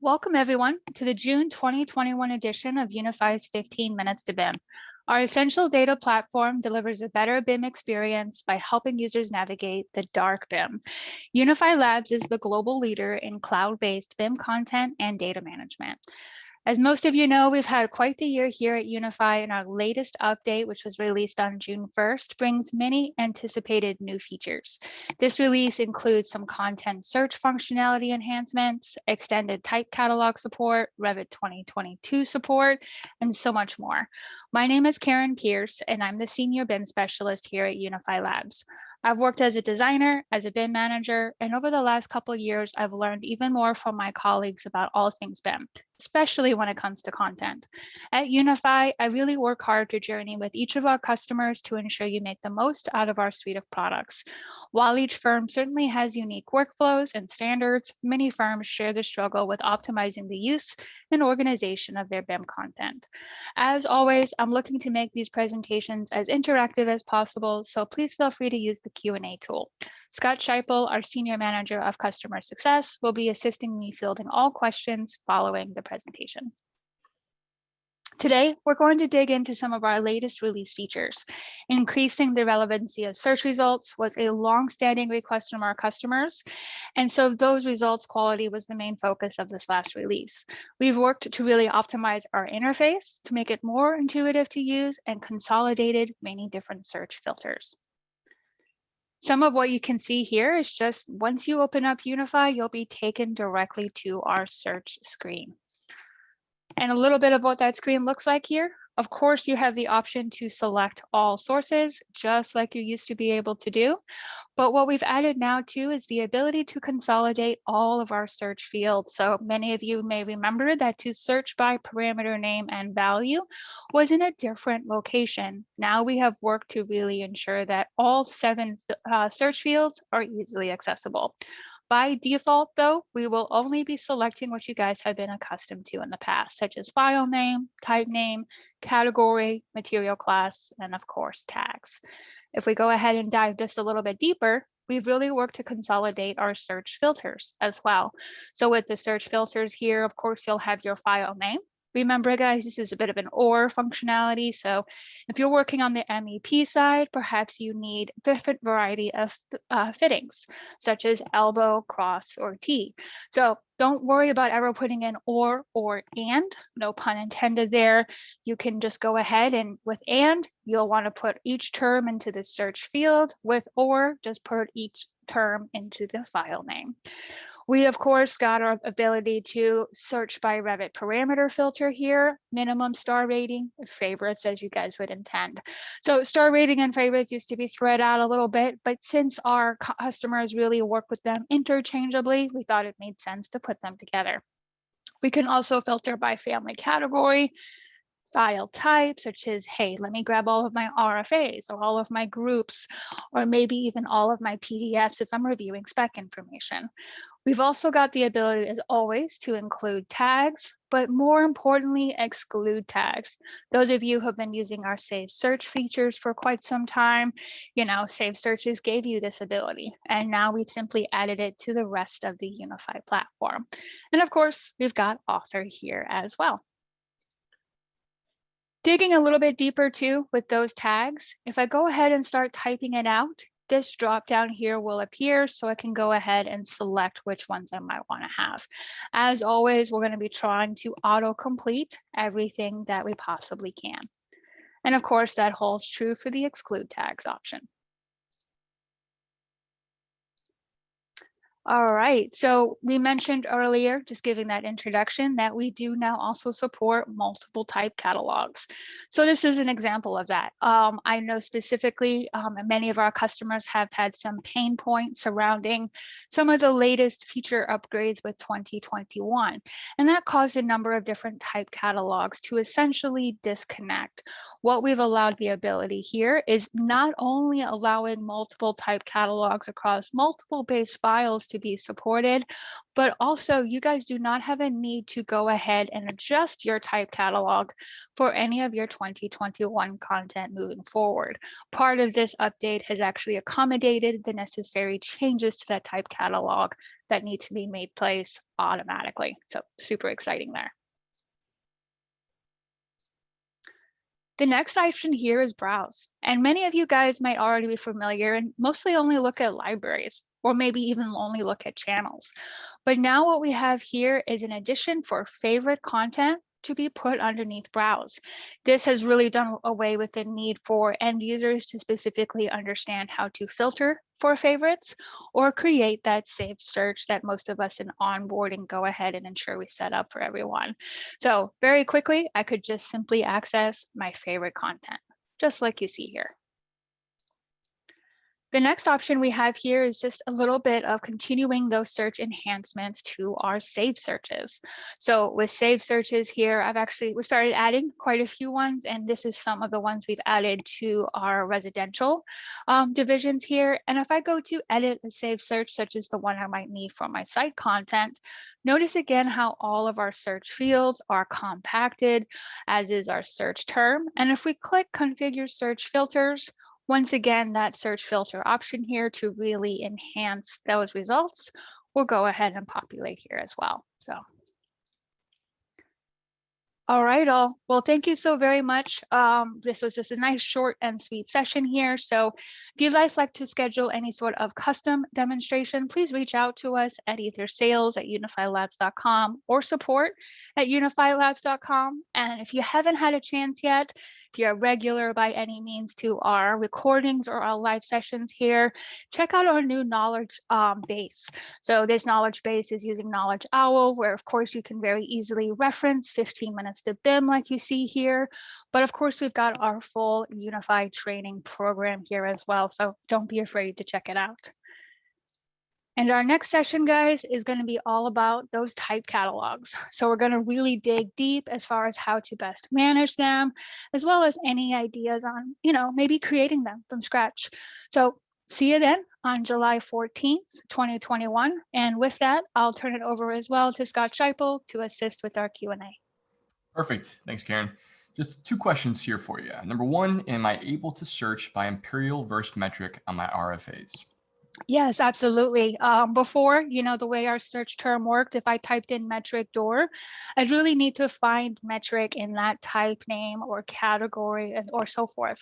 Welcome everyone to the June 2021 edition of Unify's 15 Minutes to BIM. Our essential data platform delivers a better BIM experience by helping users navigate the dark BIM. Unify Labs is the global leader in cloud-based BIM content and data management. As most of you know, we've had quite the year here at Unify, and our latest update, which was released on June 1st, brings many anticipated new features. This release includes some content search functionality enhancements, extended type catalog support, Revit 2022 support, and so much more. My name is Karen Pierce, and I'm the Senior BIM Specialist here at Unify Labs. I've worked as a designer, as a BIM manager, and over the last couple of years, I've learned even more from my colleagues about all things BIM, especially when it comes to content. At Unify, I really work hard to journey with each of our customers to ensure you make the most out of our suite of products. While each firm certainly has unique workflows and standards, many firms share the struggle with optimizing the use and organization of their BIM content. As always, I'm looking to make these presentations as interactive as possible, so please feel free to use the Q&A tool. Scott Scheipel, our Senior Manager of Customer Success, will be assisting me fielding all questions following the presentation. Today, we're going to dig into some of our latest release features. Increasing the relevancy of search results was a long-standing request from our customers, and so those results quality was the main focus of this last release. We've worked to really optimize our interface to make it more intuitive to use and consolidated many different search filters. Some of what you can see here is just once you open up Unify, you'll be taken directly to our search screen. And a little bit of what that screen looks like here. Of course, you have the option to select all sources, just like you used to be able to do. But what we've added now too is the ability to consolidate all of our search fields. So many of you may remember that to search by parameter name and value was in a different location. Now we have worked to really ensure that all 7 search fields are easily accessible. By default, though, we will only be selecting what you guys have been accustomed to in the past, such as file name, type name, category, material class, and of course, tags. If we go ahead and dive just a little bit deeper, we've really worked to consolidate our search filters as well. So with the search filters here, of course, you'll have your file name. Remember, guys, this is a bit of an OR functionality. So if you're working on the MEP side, perhaps you need different variety of fittings, such as elbow, cross, or T. So don't worry about ever putting in or and, no pun intended there. You can just go ahead and with and, you'll want to put each term into the search field. With or, just put each term into the file name. We, of course, got our ability to search by Revit parameter filter here, minimum star rating, favorites as you guys would intend. So star rating and favorites used to be spread out a little bit, but since our customers really work with them interchangeably, we thought it made sense to put them together. We can also filter by family category, file type, such as, hey, let me grab all of my RFAs or all of my groups, or maybe even all of my PDFs if I'm reviewing spec information. We've also got the ability, as always, to include tags, but more importantly, exclude tags. Those of you who have been using our Save Search features for quite some time, Save Searches gave you this ability, and now we've simply added it to the rest of the Unify platform. And of course, we've got author here as well. Digging a little bit deeper too with those tags, if I go ahead and start typing it out, this drop down here will appear so I can go ahead and select which ones I might want to have. As always, we're going to be trying to auto-complete everything that we possibly can. And of course, that holds true for the exclude tags option. All right, so we mentioned earlier, just giving that introduction, that we do now also support multiple type catalogs. So this is an example of that. I know specifically many of our customers have had some pain points surrounding some of the latest feature upgrades with 2021. And that caused a number of different type catalogs to essentially disconnect. What we've allowed the ability here is not only allowing multiple type catalogs across multiple base files to to be supported, but also you guys do not have a need to go ahead and adjust your type catalog for any of your 2021 content moving forward. Part of this update has actually accommodated the necessary changes to that type catalog that need to be made place automatically. So super exciting there. The next option here is browse. And many of you guys might already be familiar and mostly only look at libraries or maybe even only look at channels. But now what we have here is an addition for favorite content to be put underneath browse. This has really done away with the need for end users to specifically understand how to filter for favorites or create that saved search that most of us in onboarding go ahead and ensure we set up for everyone. So very quickly, I could just simply access my favorite content, just like you see here. The next option we have here is just a little bit of continuing those search enhancements to our saved searches. So with saved searches here, we started adding quite a few ones, and this is some of the ones we've added to our residential divisions here. And if I go to edit a saved search, such as the one I might need for my site content, notice again how all of our search fields are compacted, as is our search term. And if we click configure search filters, once again, that search filter option here to really enhance those results will go ahead and populate here as well. So. All right, all. Well, thank you so very much. This was just a nice, short and sweet session here. So if you'd guys like to schedule any sort of custom demonstration, please reach out to us at either sales@unifylabs.com or support@unifylabs.com. And if you haven't had a chance yet, if you're a regular by any means to our recordings or our live sessions here, check out our new knowledge base. So this knowledge base is using Knowledge Owl, where of course you can very easily reference 15 minutes to BIM like you see here. But of course, we've got our full unified training program here as well. So don't be afraid to check it out. And our next session, guys, is going to be all about those type catalogs. So we're going to really dig deep as far as how to best manage them, as well as any ideas on, maybe creating them from scratch. So see you then on July 14th, 2021. And with that, I'll turn it over as well to Scott Scheipel to assist with our Q&A. Perfect. Thanks, Karen. Just two questions here for you. Number one, am I able to search by imperial versus metric on my RFAs? Yes, absolutely. Before, the way our search term worked, if I typed in metric door, I'd really need to find metric in that type name or category or so forth.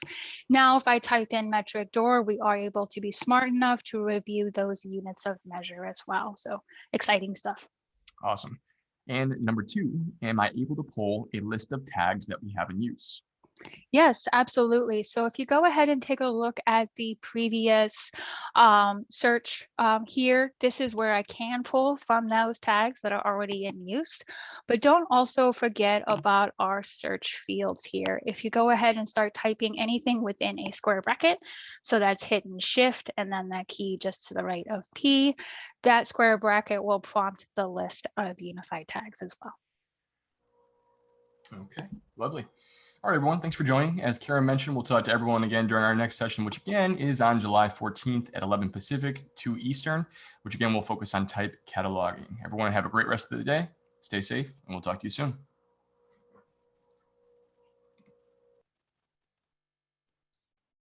Now, if I type in metric door, we are able to be smart enough to review those units of measure as well. So exciting stuff. Awesome. And number two, am I able to pull a list of tags that we have in use? Yes, absolutely. So if you go ahead and take a look at the previous search here, this is where I can pull from those tags that are already in use. But don't also forget about our search fields here. If you go ahead and start typing anything within a square bracket, so that's hidden shift and then that key just to the right of P, that square bracket will prompt the list of unified tags as well. Okay, lovely. All right, everyone, thanks for joining. As Karen mentioned, we'll talk to everyone again during our next session, which again is on July 14th at 11 Pacific, 2 Eastern, which again will focus on type cataloging. Everyone have a great rest of the day. Stay safe, and we'll talk to you soon.